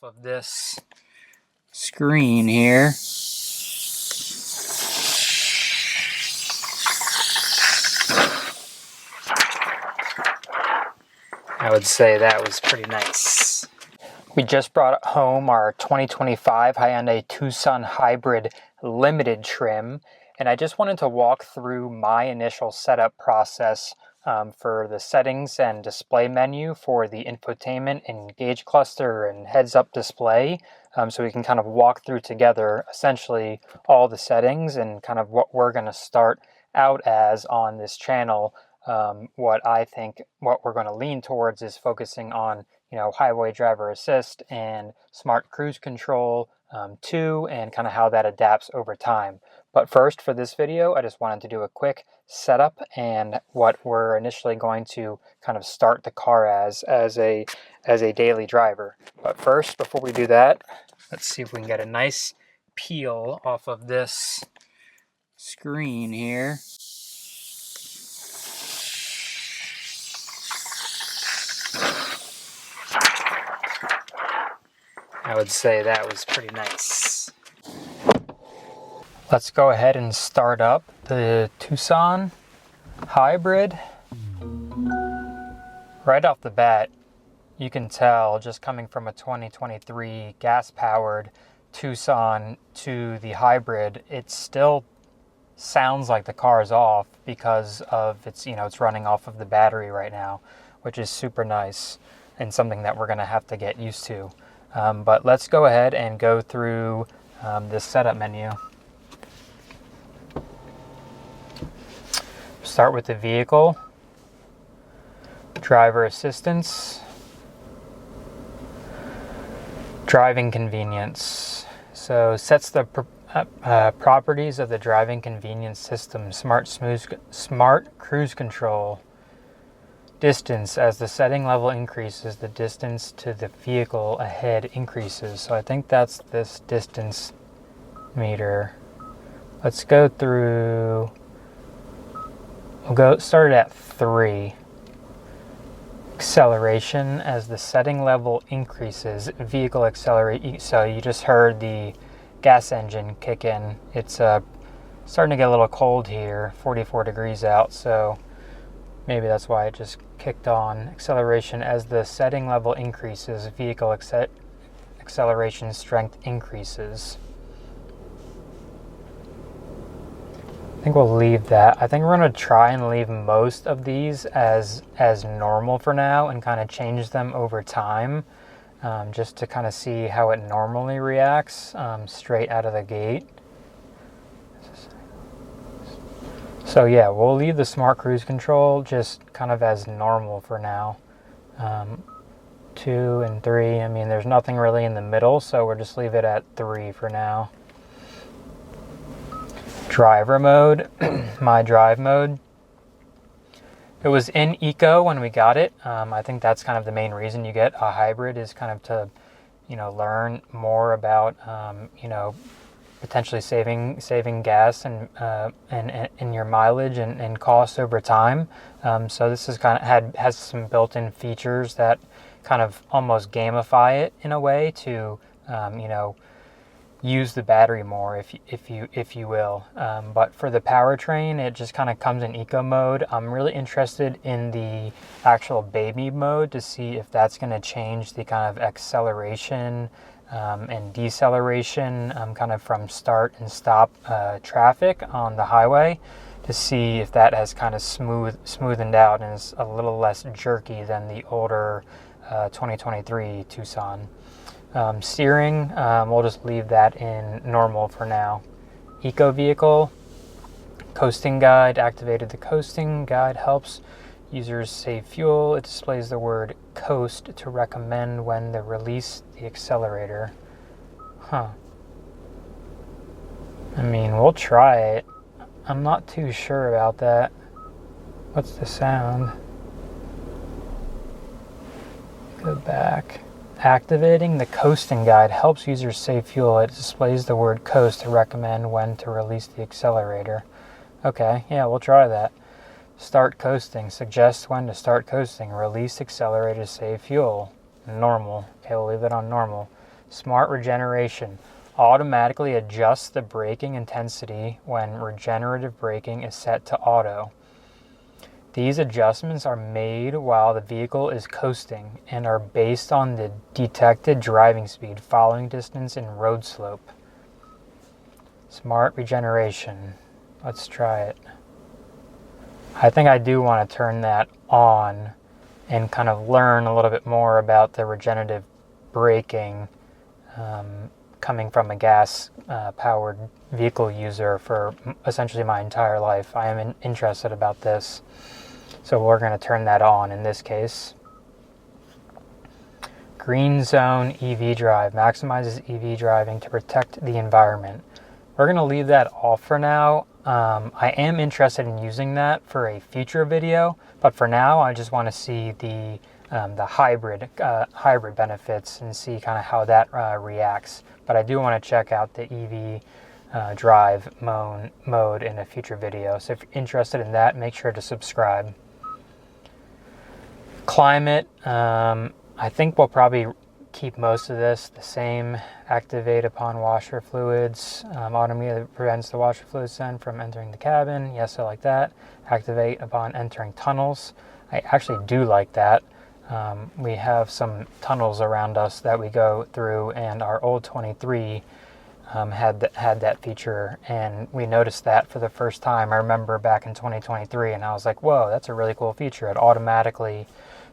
off of this screen here. I would say that was pretty nice. We just brought home our 2025 Hyundai Tucson Hybrid Limited trim, and I just wanted to walk through my initial setup process for the settings and display menu for the infotainment and gauge cluster and heads-up display, so we can kind of walk through together essentially all the settings and kind of what we're going to start out as on this channel. What I think what we're going to lean towards is focusing on, highway driver assist and smart cruise control too, and kind of how that adapts over time. But first, for this video, I just wanted to do a quick setup and what we're initially going to kind of start the car as a daily driver. But first, before we do that, let's see if we can get a nice peel off of this screen here. I would say that was pretty nice. Let's go ahead and start up the Tucson Hybrid. Right off the bat, you can tell just coming from a 2023 gas-powered Tucson to the Hybrid, it still sounds like the car is off because of its, it's running off of the battery right now, which is super nice and something that we're going to have to get used to. But let's go ahead and go through this setup menu. Start with the vehicle, driver assistance, driving convenience. So sets the properties of the driving convenience system, smart cruise control. Distance, as the setting level increases, the distance to the vehicle ahead increases. So I think that's this distance meter. Let's go through, we'll start at 3. Acceleration, as the setting level increases, vehicle accelerate. So you just heard the gas engine kick in. It's starting to get a little cold here, 44 degrees out, so maybe that's why it just kicked on. Acceleration, as the setting level increases, vehicle acceleration strength increases. I think we'll leave that. I think we're going to try and leave most of these as normal for now and kind of change them over time, just to kind of see how it normally reacts straight out of the gate. So yeah, we'll leave the smart cruise control just kind of as normal for now. 2 and 3, I mean, there's nothing really in the middle, so we'll just leave it at 3 for now. Driver mode, my drive mode. It was in Eco when we got it. I think that's kind of the main reason you get a hybrid, is kind of to, learn more about, potentially saving gas and your mileage and cost over time. So this is kind of has some built-in features that kind of almost gamify it in a way to use the battery more, if you will. But for the powertrain, it just kind of comes in eco mode. I'm really interested in the actual baby mode to see if that's going to change the kind of acceleration and deceleration kind of from start and stop traffic on the highway, to see if that has kind of smoothened out and is a little less jerky than the older 2023 Tucson. Steering, we'll just leave that in normal for now. Eco vehicle, coasting guide, activated. The coasting guide helps users save fuel. It displays the word coast to recommend when to release the accelerator. I mean, we'll try it. I'm not too sure about that. What's the sound? Go back. Activating the coasting guide helps users save fuel. It displays the word coast to recommend when to release the accelerator. Okay, yeah, we'll try that. Start coasting. Suggests when to start coasting. Release accelerator to save fuel. Normal. Okay, we'll leave it on normal. Smart regeneration. Automatically adjusts the braking intensity when regenerative braking is set to auto. These adjustments are made while the vehicle is coasting and are based on the detected driving speed, following distance, and road slope. Smart regeneration. Let's try it. I think I do want to turn that on and kind of learn a little bit more about the regenerative braking coming from a gas-powered vehicle user for essentially my entire life. I am interested about this. So we're going to turn that on in this case. Green Zone EV Drive maximizes EV driving to protect the environment. We're going to leave that off for now. I am interested in using that for a future video, but for now I just want to see the hybrid benefits and see kind of how that reacts. But I do want to check out the EV drive mode in a future video. So if you're interested in that, make sure to subscribe. Climate, I think we'll probably keep most of this the same. Activate upon washer fluids. Automatically prevents the washer fluid send from entering the cabin. Yes, I like that. Activate upon entering tunnels. I actually do like that. We have some tunnels around us that we go through, and our old 23 had that feature, and we noticed that for the first time. I remember back in 2023, and I was like, whoa, that's a really cool feature. It automatically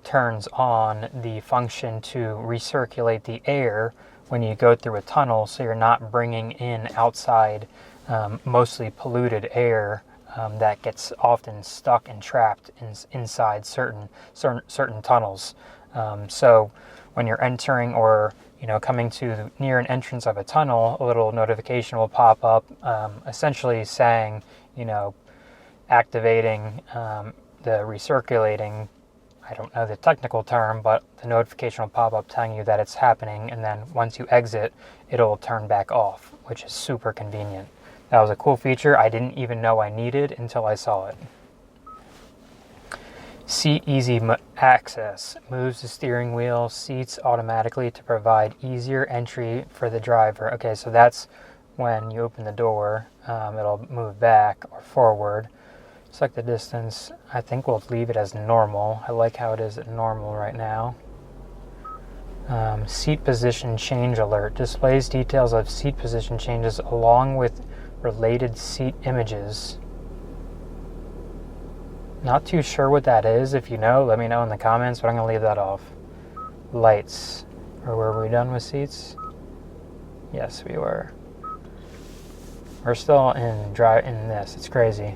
turns on the function to recirculate the air when you go through a tunnel, so you're not bringing in outside mostly polluted air that gets often stuck and trapped inside certain tunnels. So when you're entering or coming to near an entrance of a tunnel, a little notification will pop up, essentially saying, activating the recirculating. I don't know the technical term, but the notification will pop up telling you that it's happening, and then once you exit, it'll turn back off, which is super convenient. That was a cool feature I didn't even know I needed until I saw it. Seat Easy Access moves the steering wheel seats automatically to provide easier entry for the driver. Okay, so that's when you open the door, it'll move back or forward. Select the distance. I think we'll leave it as normal. I like how it is at normal right now. Seat position change alert displays details of seat position changes along with related seat images. Not too sure what that is. If you know, let me know in the comments, but I'm going to leave that off. Lights. Or were we done with seats? Yes, we were. We're still in this. It's crazy.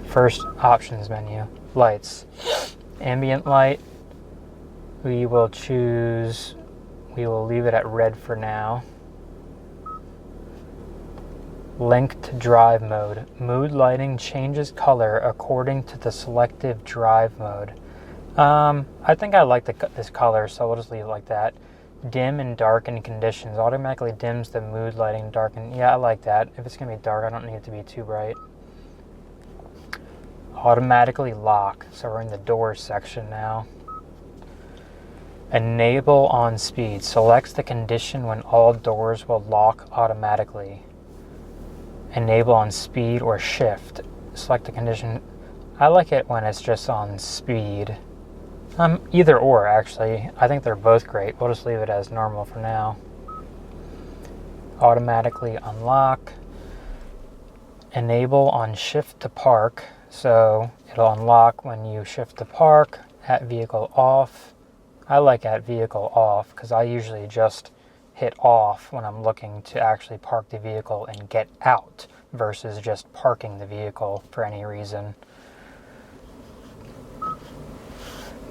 First options menu. Lights. Ambient light. We will leave it at red for now. Link to drive mode. Mood lighting changes color according to the selective drive mode. I think I like this color, so we'll just leave it like that. Dim and darken conditions. Automatically dims the mood lighting, darken. Yeah, I like that. If it's going to be dark, I don't need it to be too bright. Automatically lock. So we're in the doors section now. Enable on speed. Selects the condition when all doors will lock automatically. Enable on speed or shift. Select the condition. I like it when it's just on speed. Either or, actually. I think they're both great. We'll just leave it as normal for now. Automatically unlock. Enable on shift to park. So it'll unlock when you shift to park. At vehicle off. I like at vehicle off because I usually just hit off when I'm looking to actually park the vehicle and get out versus just parking the vehicle for any reason.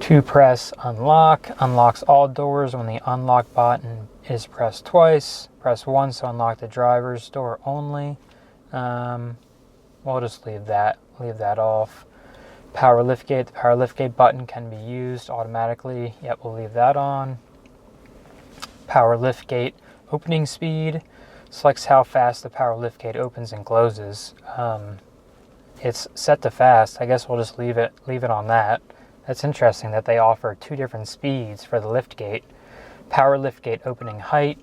To press unlock. Unlocks all doors when the unlock button is pressed twice. Press once to unlock the driver's door only. We'll just leave that off. Power liftgate. The power liftgate button can be used automatically. Yep, we'll leave that on. Power liftgate opening speed selects how fast the power liftgate opens and closes. It's set to fast. I guess we'll just leave it on that. That's interesting that they offer two different speeds for the liftgate. Power liftgate opening height.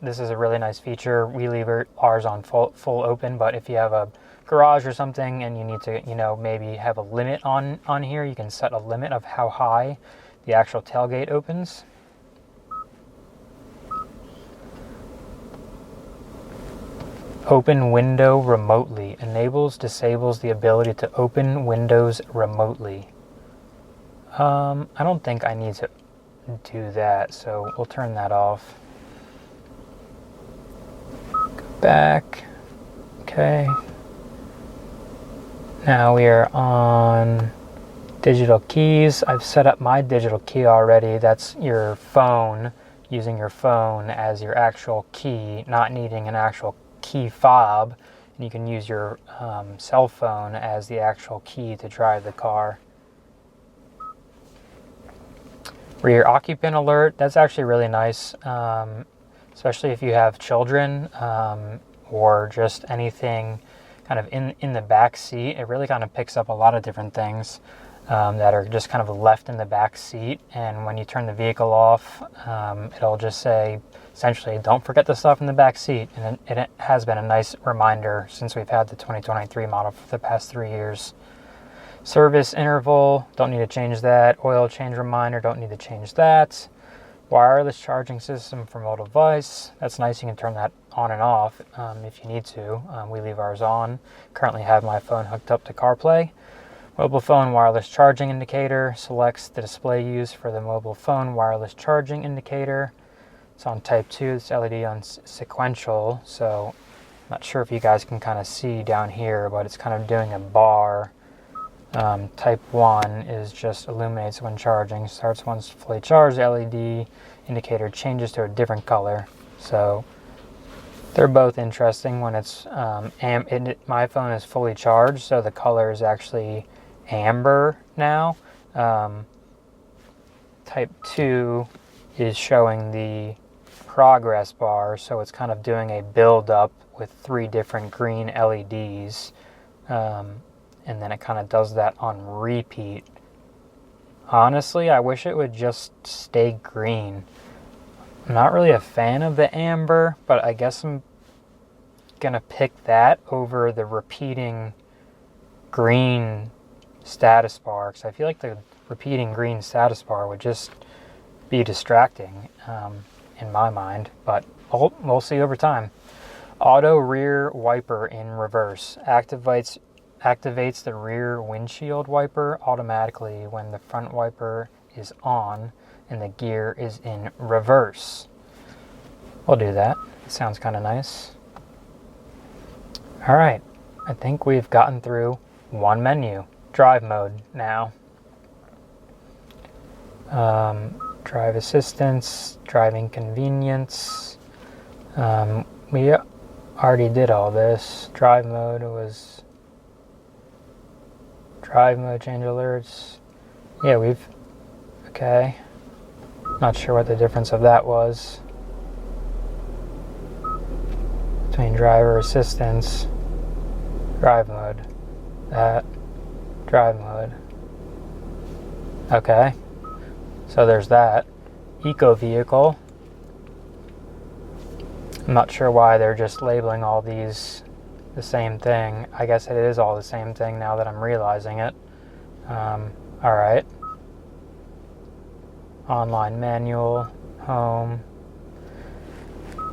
This is a really nice feature. We leave ours on full open, but if you have a garage or something and you need to, maybe have a limit on here, you can set a limit of how high the actual tailgate opens. Open window remotely. Disables the ability to open windows remotely. I don't think I need to do that, so we'll turn that off. Go back. Okay. Now we are on digital keys. I've set up my digital key already. That's your phone, using your phone as your actual key, not needing an actual key fob. And you can use your cell phone as the actual key to drive the car. Rear occupant alert. That's actually really nice, especially if you have children or just anything kind of in the back seat. It really kind of picks up a lot of different things that are just kind of left in the back seat. And when you turn the vehicle off, it'll just say, essentially, don't forget the stuff in the back seat. And it has been a nice reminder since we've had the 2023 model for the past 3 years. Service interval, don't need to change that. Oil change reminder, don't need to change that. Wireless charging system for mobile device. That's nice. You can turn that on and off if you need to. We leave ours on. Currently have my phone hooked up to CarPlay. Mobile phone wireless charging indicator selects the display used for the mobile phone wireless charging indicator. It's on type 2. It's LED on sequential. So I'm not sure if you guys can kind of see down here, but it's kind of doing a bar. Type 1 is just illuminates when charging, starts once fully charged. LED indicator changes to a different color. So they're both interesting. When it's my phone is fully charged, so the color is actually amber now. Type 2 is showing the progress bar, so it's kind of doing a build up with 3 different green LEDs. And then it kind of does that on repeat. Honestly, I wish it would just stay green. I'm not really a fan of the amber, but I guess I'm gonna pick that over the repeating green status bar, because I feel like the repeating green status bar would just be distracting in my mind, but we'll see over time. Auto rear wiper in reverse. Activates the rear windshield wiper automatically when the front wiper is on and the gear is in reverse. We'll do that. It sounds kind of nice. All right, I think we've gotten through one menu. Drive mode now. Drive assistance, driving convenience. We already did all this. Drive mode was drive mode change alerts. Yeah, okay. Not sure what the difference of that was between driver assistance, drive mode, drive mode. Okay, so there's that. Eco vehicle. I'm not sure why they're just labeling all these the same thing. I guess it is all the same thing now that I'm realizing it. Alright. Online manual, home,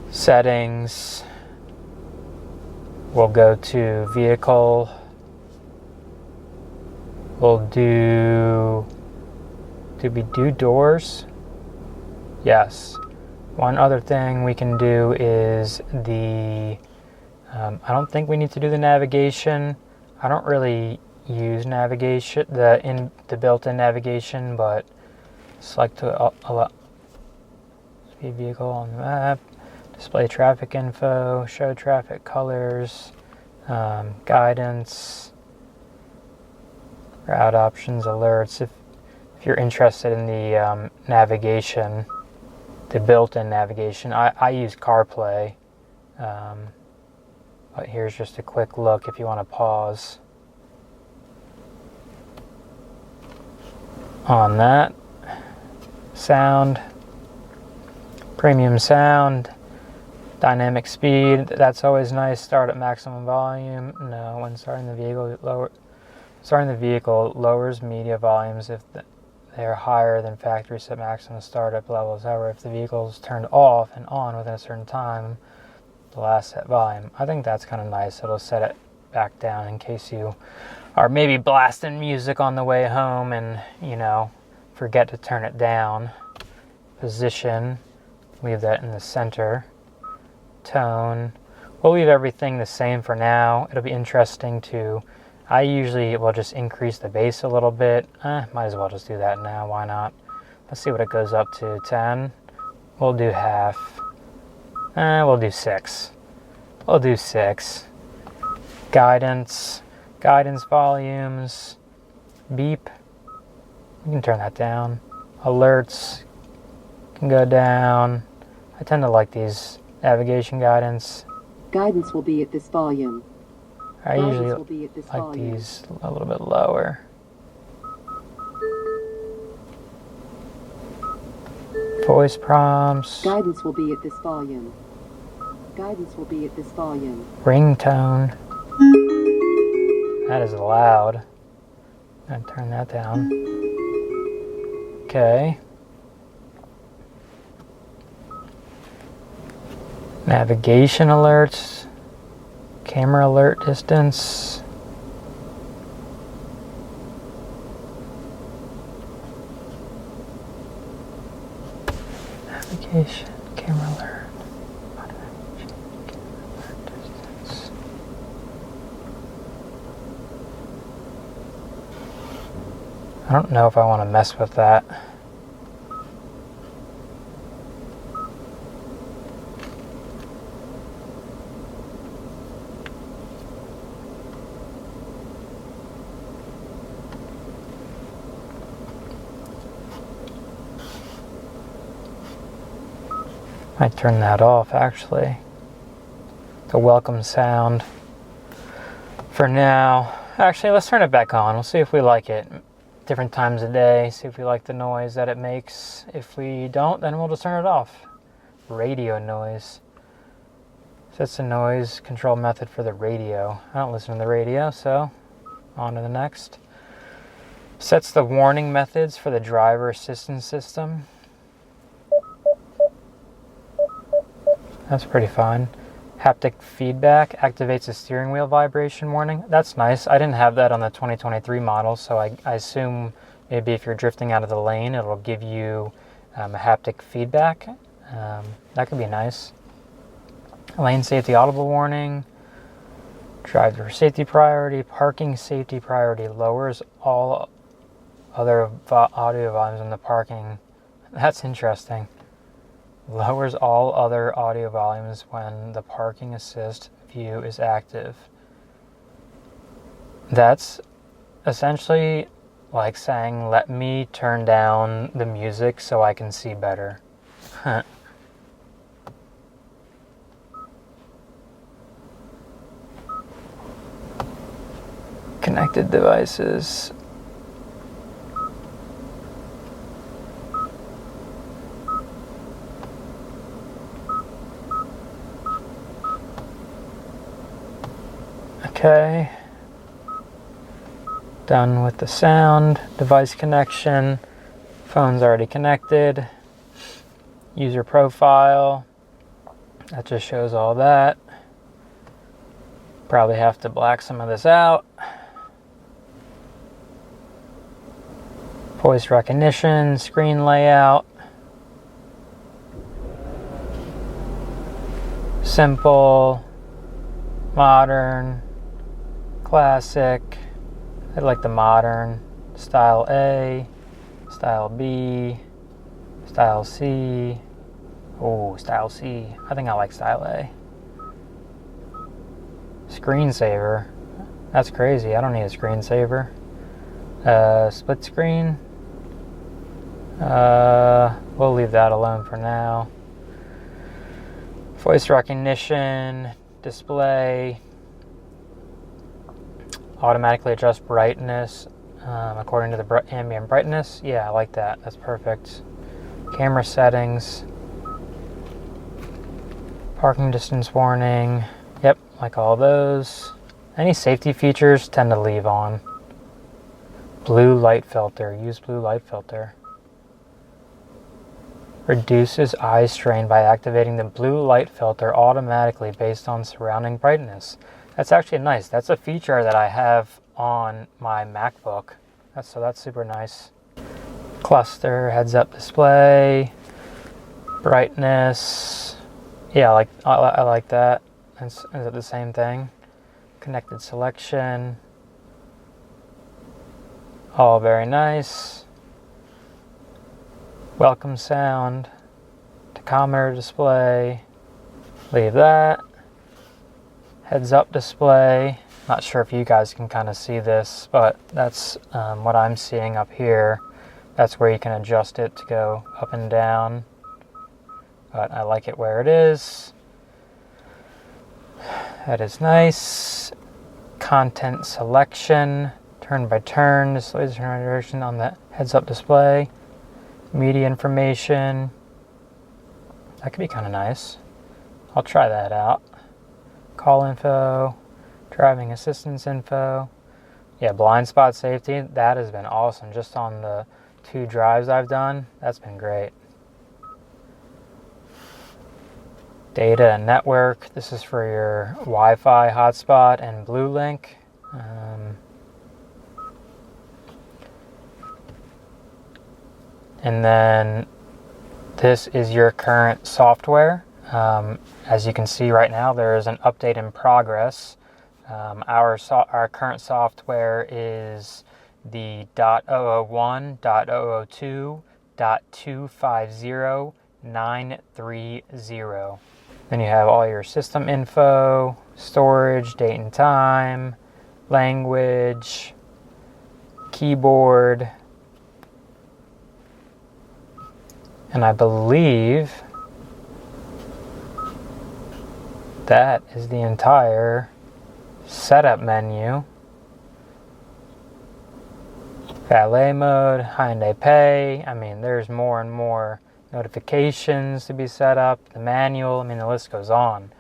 settings. We'll go to vehicle. We'll do... Did we do doors? Yes. One other thing we can do is the... I don't think we need to do the navigation. I don't really use navigation, the built-in navigation, but select to speed vehicle on the map, display traffic info, show traffic colors, guidance, route options, alerts. If you're interested in the navigation, the built-in navigation, I use CarPlay. But here's just a quick look if you want to pause on that. Sound, Premium sound, dynamic speed, that's always nice. Start at maximum volume. No, when starting the vehicle lowers media volumes if they are higher than factory set maximum startup levels. However, if the vehicle is turned off and on within a certain time, the last set volume. I think that's kind of nice. It'll set it back down in case you are maybe blasting music on the way home and, forget to turn it down. Position, leave that in the center. Tone, we'll leave everything the same for now. It'll be interesting I usually will just increase the bass a little bit. Might as well just do that now, why not? Let's see what it goes up to. 10. We'll do half. We'll do 6. We'll do 6. Guidance volumes. Beep. You can turn that down. Alerts can go down. I tend to like these. Navigation guidance. Guidance will be at this volume. I usually like these a little bit lower. Voice prompts. Guidance will be at this volume. Guidance will be at this volume. Ringtone. That is loud. I'm gonna turn that down. Okay. Navigation alerts. Camera alert distance. Navigation, camera alert. Camera alert distance. I don't know if I want to mess with that. Might turn that off actually. The welcome sound. For now. Actually, let's turn it back on. We'll see if we like it. Different times of day. See if we like the noise that it makes. If we don't, then we'll just turn it off. Radio noise. Sets the noise control method for the radio. I don't listen to the radio, so on to the next. Sets the warning methods for the driver assistance system. That's pretty fun. Haptic feedback activates the steering wheel vibration warning. That's nice. I didn't have that on the 2023 model, so I assume maybe if you're drifting out of the lane, it'll give you a haptic feedback. That could be nice. Lane safety audible warning. Driver safety priority. Parking safety priority lowers all other audio volumes in the parking. That's interesting. Lowers all other audio volumes when the parking assist view is active. That's essentially like saying, let me turn down the music so I can see better. Connected devices. Okay, done with the sound, device connection, phone's already connected, user profile, that just shows all that. Probably have to black some of this out. Voice recognition, screen layout, simple, modern, classic. I like the modern. Style A, style B, style C. Oh, style C. I think I like style A. Screensaver. That's crazy. I don't need a screensaver. Split screen. We'll leave that alone for now. Voice recognition, display. Automatically adjust brightness according to the ambient brightness. Yeah, I like that. That's perfect. Camera settings. Parking distance warning. Yep, like all those. Any safety features tend to leave on. Blue light filter. Use blue light filter. Reduces eye strain by activating the blue light filter automatically based on surrounding brightness. That's actually nice. That's a feature that I have on my MacBook. So that's super nice. Cluster, heads-up display, brightness. Yeah, I like that. Is it the same thing? Connected selection. All very nice. Welcome sound. Tachometer display. Leave that. Heads-up display. Not sure if you guys can kind of see this, but that's what I'm seeing up here. That's where you can adjust it to go up and down. But I like it where it is. That is nice. Content selection. Turn by turn. Displays turn by direction on the heads-up display. Media information. That could be kind of nice. I'll try that out. Call info. Driving assistance info. Yeah, blind spot safety. That has been awesome. Just on the 2 drives I've done. That's been great. Data and network. This is for your Wi-Fi hotspot and Blue Link. And then this is your current software. As you can see right now, there is an update in progress. Our current software is the .001.002.250.930. Then you have all your system info, storage, date and time, language, keyboard, and I believe that is the entire setup menu. Valet mode, Hyundai Pay. I mean, there's more and more notifications to be set up. The manual, I mean, the list goes on.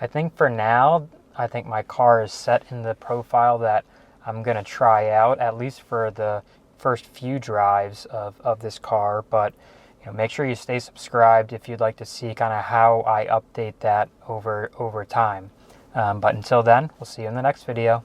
I think for now, I think my car is set in the profile that I'm going to try out, at least for the first few drives of this car. But make sure you stay subscribed if you'd like to see kind of how I update that over time. But until then, we'll see you in the next video.